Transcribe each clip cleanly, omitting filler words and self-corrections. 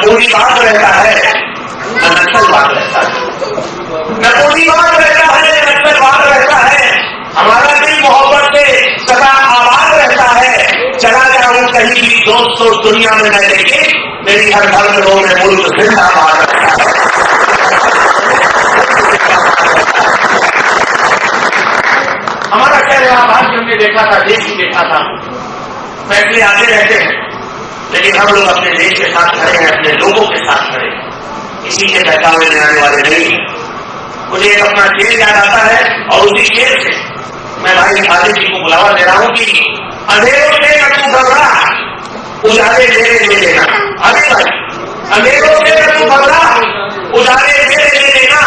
پوری بات رہتا ہے نہ نقصل بات رہتا ہے، نہ پوری بات رہتا ہے نہ نقصل بات رہتا ہے. ہمارا دل محبت سے سدا آباد رہتا ہے. چلا جاؤں کہیں بھی دوستوں دنیا میں نہ دیکھے، میری ہر گھر میں لوگ ملک زندہ باد رہتا ہے. ہمارا خیر آباد ہم نے دیکھا تھا، دیش ہی دیکھا تھا. فیصلے آتے رہتے ہیں لیکن ہم لوگ اپنے دیش کے ساتھ کھڑے ہیں، اپنے لوگوں کے ساتھ کھڑے ہیں، کسی کے بہکاوے میں آنے والے نہیں. مجھے ایک اپنا شعر یاد آتا ہے اور اسی شعر سے میں بھائی خالد جی کو بلاوا دے رہا ہوں کہ اندھیروں سے نہ تو گھبرا، اجالے میرے لے لینا. ابھی بھائی اندھیروں سے نہ تو گھبرا، اجالے میرے لے لینا،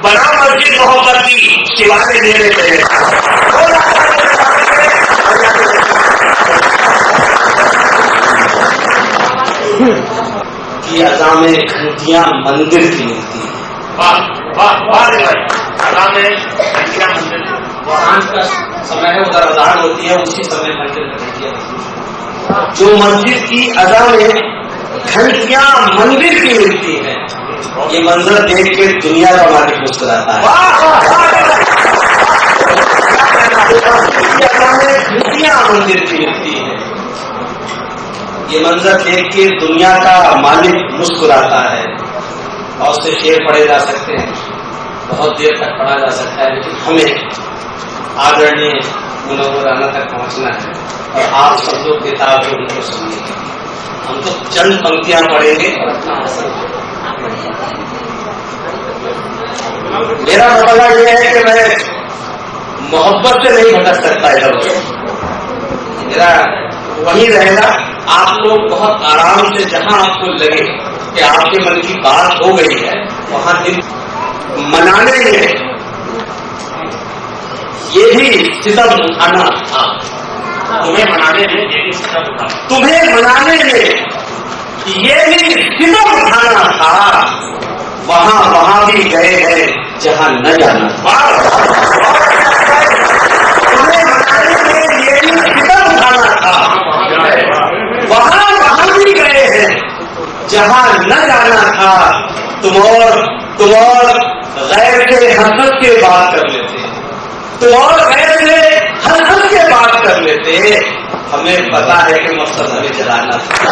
بنا مسجد محبت کی سوائے میرے لے لینا. کی اذا میں گھنٹیاں مندر کی ملتی ہیں. قرآن کا سمے ہے ادھر اذان ہوتی ہے، اسی سمے مندر میں گھنٹیاں بجتی ہیں. جو مسجد کی اذا میں گھنٹیاں مندر کی ملتی ہیں، یہ منظر دیکھ کے دنیا کا مالک مسکراتا ہے. گھنٹیاں مندر کی ملتی ہیں، یہ منظر دیکھ کے دنیا کا مالک مسکراتا ہے. بہت سے شعر پڑھے جا سکتے ہیں، بہت دیر تک پڑھا جا سکتا ہے، لیکن ہمیں آدرنیہ منورانا تک پہنچنا ہے اور آپ سب لوگ کتاب جو ان کو سنیے. ہم تو چند پنکتیاں پڑھیں گے اور اپنا حاصل. میرا مطلب یہ ہے کہ میں محبت سے نہیں بھٹک سکتا ادھر ادھر، میرا وہی رہے گا. آپ لوگ بہت آرام سے جہاں آپ کو لگے کہ آپ کے من کی بات ہو گئی ہے وہاں دل منانے میں یہ بھی ستم اٹھانا تھا. تمہیں منانے میں یہ بھی ستم اٹھانا، تمہیں منانے میں یہ بھی ستم اٹھانا تھا. وہاں بھی گئے ہیں جہاں نہ جانا تھا. تمہیں منانے میں یہ بھی ستم اٹھانا تھا. وہاں بھی گئے ہیں جہاں نہ جانا تھا. تم اور غیر سے حسد کے بات کر لیتے، تم اور غیر سے حسد کے بات کر لیتے. ہمیں پتا ہے کہ مقصد ہمیں جلانا تھا.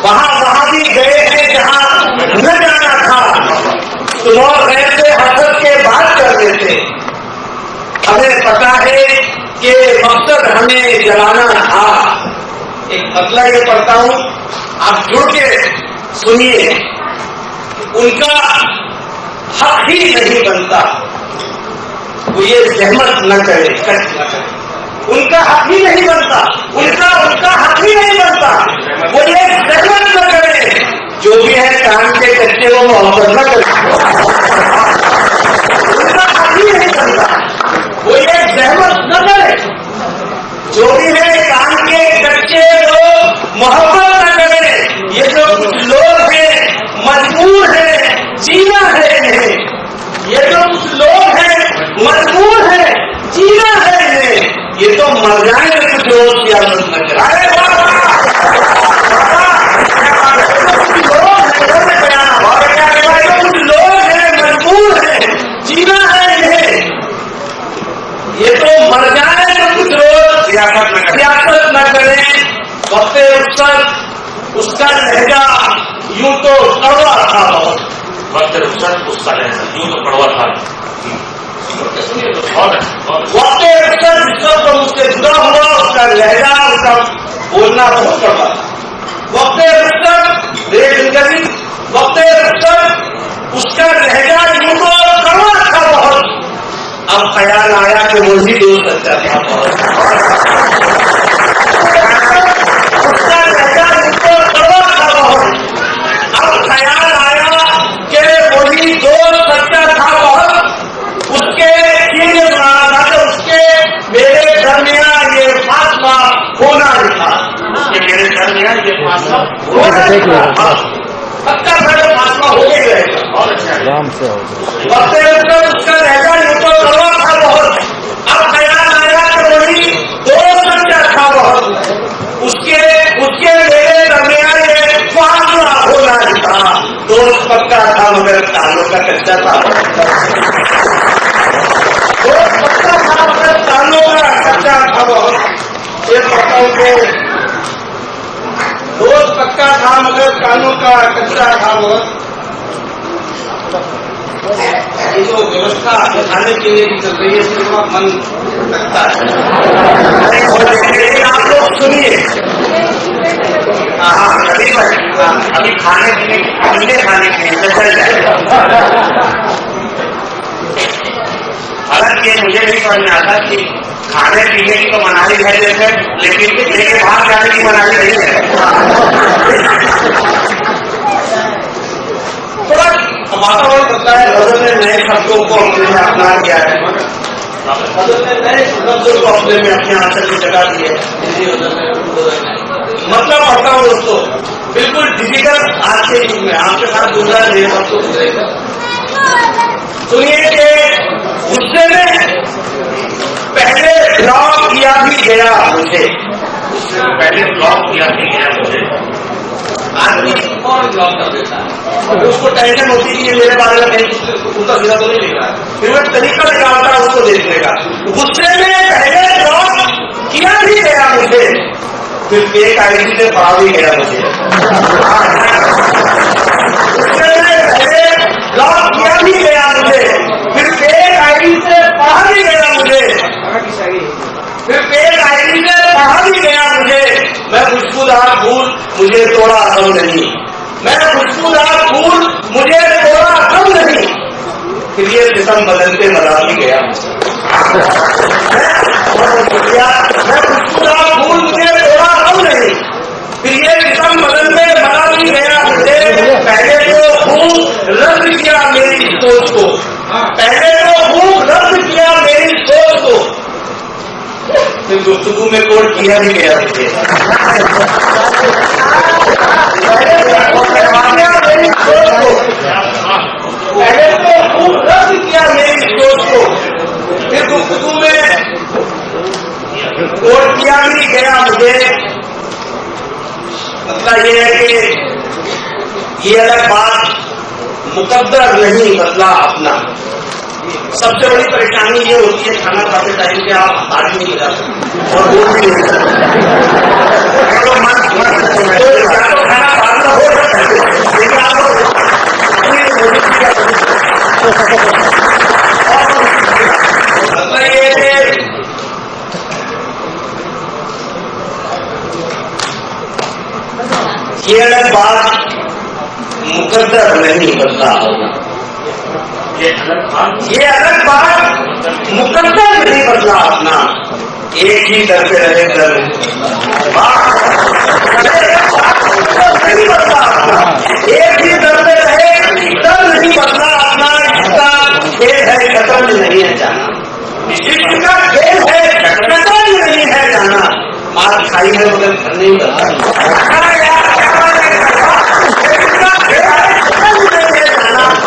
وہاں بھی گئے ہیں جہاں نہ جانا تھا. تم اور غیر سے حسد کے بات کر لیتے. ہمیں پتا ہے کہ مقصد ہمیں جلانا تھا. ایک مطلب یہ پڑھتا ہوں، آپ جڑ کے سنیے. ان کا حق ہی نہیں بنتا وہ یہ زحمت نہ کرے، کشٹ نہ کرے. ان کا حق ہی نہیں بنتا، ان کا حق ہی نہیں بنتا وہ یہ زحمت نہ کرے. جو بھی ہے کام کے کچے وہ محبت نہ کرے. ان کا حق ہی نہیں بنتا وہ یہ زحمت نہ کرے. جو بھی ہے کام کے کچے وہ محبت نہ کرے. یہ جو کچھ لوگ ہیں مجبور ہیں جینا ہے انہیں. یہ جو کچھ لوگ ہیں مجبور ہیں جینا ہے انہیں. یہ تو مر جائیں گے کچھ روز کی عادت نہ کرے. کچھ لوگ ہیں مجبور ہیں جینا ہے انہیں. یہ تو مر جائیں گے کچھ روز سیاست نہ کریں. وقت رخصت اس کا لہجہ یوں تو کڑوا تھا بہت. وقت رخصت اس کا لہجہ یوں تو کڑوا تھا. وقت رخصت جس وقت مجھ سے جدا ہوا اس کا لہجہ اس کا بولنا بہت کڑوا تھا. وقت رخصت ریل وقت رخصت اس کا لہجہ یوں تو کڑوا تھا بہت. اب خیال آیا کہ وہی دوست اچھا تھا بہت. اس کا لہجہ یوں تو کڑوا تھا بہت. اب خیال آیا کہ وہی دوست اچھا تھا بہت. اس کے یہ بنانا تھا کہ اس کے میرے درمیان یہ فاصلہ ہونا نہیں تھا. میرے درمیان یہ فاصلہ ہونا نہیں تھا. पक्का खड़ा फासला हो ही रहेगा। बहुत अच्छा है। आराम से हो वक्त उसका लहजा यूं तो कड़वा था बहुत, अब ख्याल आया कि वही दोस्त क्या था बहुत, उसके मेरे दरमियान एक फासला होना था। दोस्त पक्का था मगर तालों का कच्चा था। दोस्त पक्का था मगर तालों का कच्चा था बहुत। ये बताओ कि दोस्त पक्का था मगर कानों का कच्चा था बहुत। ये जो व्यवस्था खाने पीने की चल रही है इसमें थोड़ा मन लगता है। लेकिन आप लोग सुनिए, हाँ अभी खाने पीने खाने के लिए चल जाएगा। हालांकि मुझे नहीं समझ में आता कि खाने पीने की तो मनाही है जैसे, लेकिन बाहर जाने की मनाही नहीं है। थोड़ा वातावरण बदला है, बदल ने नए शब्दों को अपने में अपना किया है, बदल ने नए शब्दों को अपने में अपने आंसर की जगह दी है। मतलब पढ़ता हूँ दोस्तों, बिल्कुल डिजिटल आज के युग में आपके साथ गुजरा मेरे वक्त को गुजरेगा। सुनिए कि गुस्से में पहले ब्लॉक किया भी गया मुझे, पहले ब्लॉक किया भी गया मुझे। आदमी और ब्लॉक कर देता है, उसको टेंशन होती है कि ये मेरे बारे में कहीं उल्टा सीधा तो नहीं लिख रहा है, फिर वो तरीका निकालता है उसको देखने का। गुस्से में पहले ब्लॉक किया भी गया मुझे, फिर फेक आईडी से पढ़ा भी गया मुझे। गुस्से में पहले ब्लॉक किया भी गया मुझे, फिर फेक आईडी से पढ़ा भी गया मुझे, फिर फेक आईडी से पढ़ा भी गया मुझे। मैं खुशबूदार फूल मुझे तोड़ा कम नहीं, मैं खुशबूदार फूल मुझे तोड़ा कम नहीं, फिर ये सितम बदलते बदल भी गया। मैं खुशबूदार फूल मुझे तोड़ा कम नहीं, फिर ये सितम बदलते बदल भी गया मुझे। पहले तो खूब रद्द किया मेरी सोच को, पहले तो खूब रद्द किया मेरी सोच को, फिर गुफ्तगू में कोड किया भी गया मुझे। पहले तो खूब रद्द किया मेरी सोच को, फिर गुफ्तगू में कोड किया भी गया मुझे। मतलब ये है कि ये अलग बात, मुकद्दर नहीं बदला अपना। सबसे बड़ी परेशानी ये होती है खाना खाते टाइम के आप आदमी नहीं जा सकते और बोल भी नहीं सकते। खाना बाद में हो सकता है, लेकिन आप ये अलग बात, मुकद्दर नहीं बदला होगा। ये अलग बात, मुकद्दर नहीं बदला अपना। एक ही दर पे रहे दर नहीं बदला अपना, एक ही दर पे रहे दर नहीं बदला अपना। इसका खेल है खत्म नहीं है जाना, इसका खेल है खत्म नहीं है जाना। मार खाई है मगर घर नहीं बदला,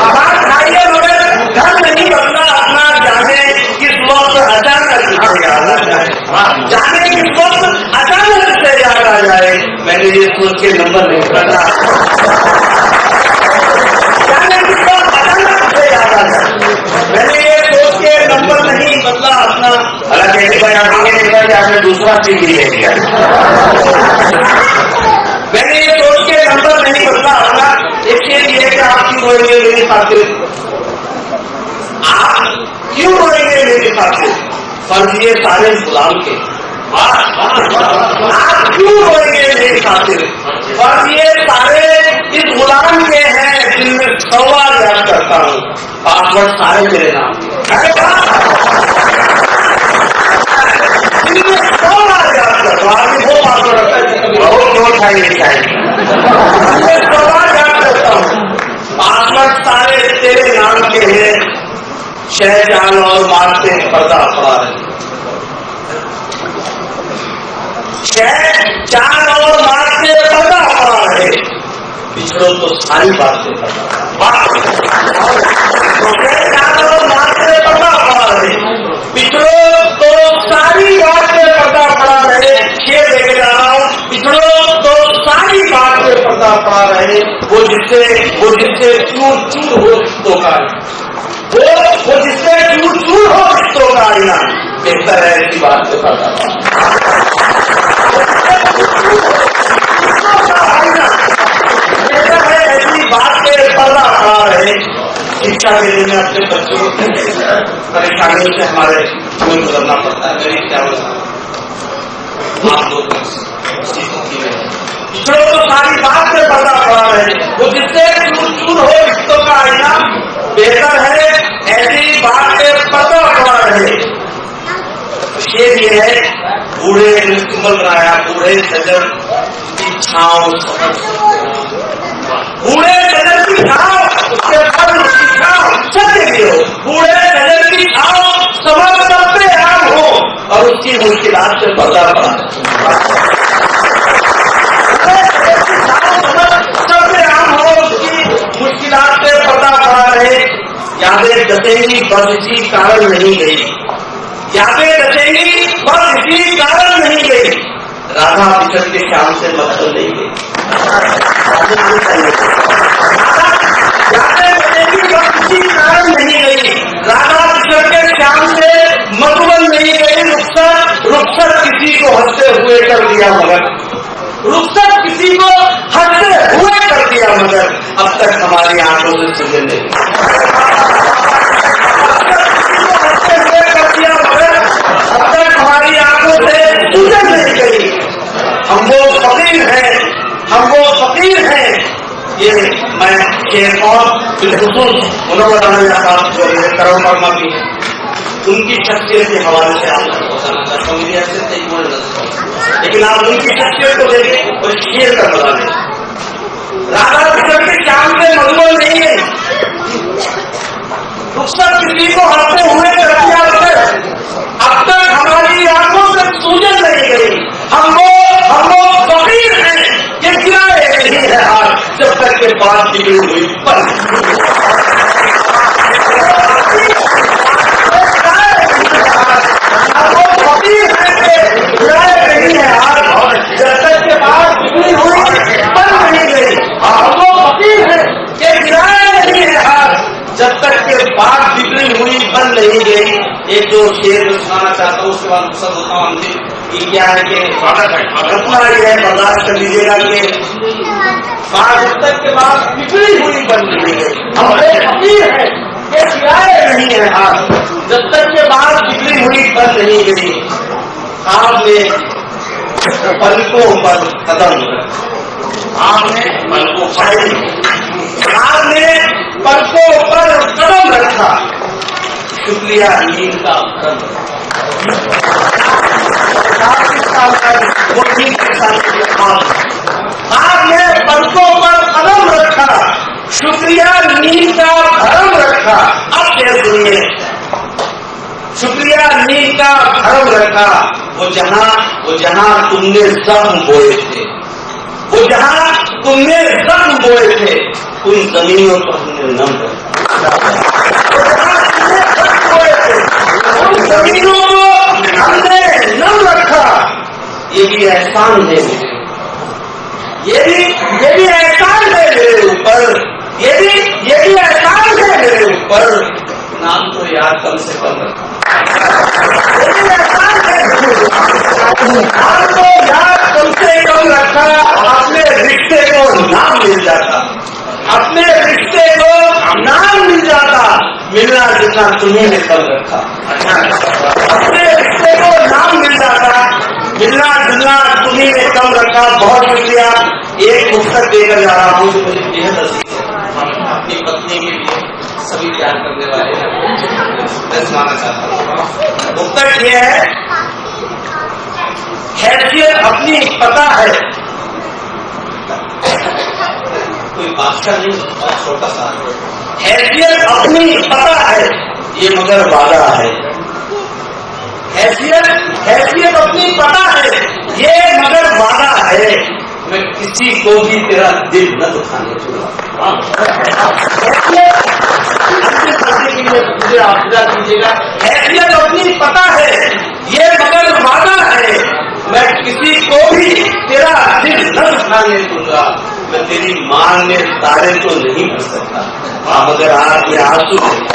मार खाई है मगर घर नहीं बदला अपना। जाने किस वक्त अचानक याद आ जाए, जाने किस वक्त अचानक से याद आ जाए, मैंने ये सोच के नंबर नहीं बदला। जाने किस वक्त अचानक से याद आ जाए, मैंने ये सोच के नंबर नहीं बदला अपना। हालांकि ऐसी बात आगे निकला कि आपने दूसरा चीज भी ले लिया। मैंने ये सोच के नंबर नहीं बदला अपना। एक चीज ये कि आप क्यों रोएंगे मेरी खातिर, आप क्यों रोएंगे मेरी खातिर, फर्ज ये सारे गुलाम के। आप क्यों रोएंगे मेरी खातिर, फर्ज ये सारे इस गुलाम के हैं जिनमें 100 बार याद करता हूँ, पासवर्ड सारे मेरे नाम के। जिनमें 100 बार याद करता हूँ, आदमी वो पासवर्ड रखता है बहुत नोट खाई नहीं खाएगी, 100 बार याद करता हूँ। पासवर्ड सारे तेरे नाम के हैं, शह जान और मार से पर्दा पड़ा है, शह जान और मार से पर्दा पड़ा है। पिछड़ो तो सारी बातें पता पड़ा रहे, पिछड़ो तो सारी बातें पता पड़ा रहे। ये देखे जा रहा हूँ, पिछड़ो तो सारी बातें पता पड़ा रहे। वो जिससे चूर चूर हो रिश्तों का, वो जिससे चूर चूर हो रिश्तों का आईना, बेहतर है ऐसी बात से पता ऐसी बात पे पर्दा पड़ा रहे। शिक्षा के लिए मैं अपने बच्चों को परेशानियों से हमें गुजरना पड़ता है। मेरी क्या आप लोग पिछड़ो तो सारी बात पे पर्दा पड़ा रहे। वो जिससे चूर चूर हो रिश्तों का आईना, बेहतर है ऐसी बात पे पर्दा पड़ा रहे। शेर ये है, बूढ़े सिंबल बनाया, बूढ़े सजन की छाँव, बूढ़े सजन की छाँव, उसके फल उसकी छाँव सत्य भी हो। बूढ़े सजन की छाँव समझ सबसे आम हो और उसकी मुश्किलात से पर्दा पड़ा। सबसे आम हो, उसकी मुश्किलात से पर्दा पड़ा रहे। यादें डसेंगी बस इसी कारण नहीं गई, यादें डसेंगी बस इसी कारण नहीं गई। राधा बिछड़ के श्याम से मतलब नहीं गई, यादें डसेंगी बस इसी कारण नहीं गई। राधा बिछड़ के श्याम से मतलब नहीं गई। रुखसत किसी को हंसते हुए कर दिया मगर, रुखसत किसी को हंसते हुए कर दिया मगर, अब तक हमारी आंखों से सुने नहीं। अब तक हमारी आंखों से गुजर नहीं गई। हम वो फकीर हैं, हम वो फकीर हैं। ये मैं एक और बिलखुसूस उन्होंने बताना चाहता हूँ जो करुण वर्मा की है, उनकी शख्सियत के हवाले से आपको बताना चाहता हूँ। मेरी हैसियत नहीं बोल रहा, लेकिन आप उनकी शख्सियत को देखें और शेयर कर बता दें। राधा बिछड़ के श्याम से मजबूर नहीं है, रुखसत किसी को हंसते हुए कर दिया मगर, अब तक हमारी आंखों से सूजन नहीं गई। हम वो फकीर हैं कि गिराए नहीं है हाथ जब तक के बात बिगड़ी हुई पर। वो फकीर हैं कि गिराए नहीं है हाथ जब तक के बात बिगड़ी हुई पर नहीं गई। हम वो फकीर हैं कि गिराए नहीं है हाथ जब तक के बात बिगड़ी हुई बन नहीं गई। एक दो शेर में सुनाना चाहता हूँ, उसके बाद पसंद होता हूँ अंतिम कि क्या है कि घटना ये है, बर्दाश्त कर लीजिएगा कि बात जब तक के बाद बिगड़ी हुई बन नहीं गई। हम फकीर हैं कि गिराए नहीं है हाथ जब तक के बाद बिगड़ी हुई बन नहीं गई। आपने पलकों पर कदम रखा, आपने पलकों पर कदम रखा, शुक्रिया नींद का भरम वो नींद के साथ आपने पलकों पर कदम रखा, शुक्रिया नींद का भरम रखा। अब क्या सुनिए, शुक्रिया नींद का भरम रखा। वो जहां तुमने जख्म बोए थे, वो जहां तुमने जख्म बोए थे, उन जमीनों को हमने नम रखा। उन जमीनों को हमने नम रखा। ये भी एहसान है मुझे, ये भी एहसान है मेरे ऊपर, ये भी एहसान है मेरे ऊपर। नाम तो याद कम से कम रखा, ये भी एहसान है, नाम तो याद कम से कम रखा। अपने रिश्ते को नाम मिल जाता, अपने रिश्ते को नाम मिल जाता, मिलना जितना तुम्हें ने कम रखा। अपने रिश्ते को नाम मिल जाता, मिलना जुलना तुम्हें ने कम रखा। बहुत शुक्रिया। एक पुस्तक देकर जा रहा हूँ जो मुझे बेहद अजीज है, अपनी पत्नी के लिए सभी प्यार करने वाले मैं सुनाना चाहता हूँ। पुस्तक ये है, हैसियत अपनी पता है, कोई बादशाह नहीं, बहुत छोटा सा। हैसियत अपनी पता है ये मगर वादा है, हैसियत अपनी पता है ये मगर वादा है। میں کسی کو بھی تیرا دل نہ دکھانے دوں گا. مجھے آفدہ کیجیے گا. حیثیت اپنی پتہ ہے یہ مگر وعدہ ہے میں کسی کو بھی تیرا دل نہ دکھانے دوں گا. میں تیری مان میں تارے تو نہیں بن سکتا مگر آپ یہ آنسو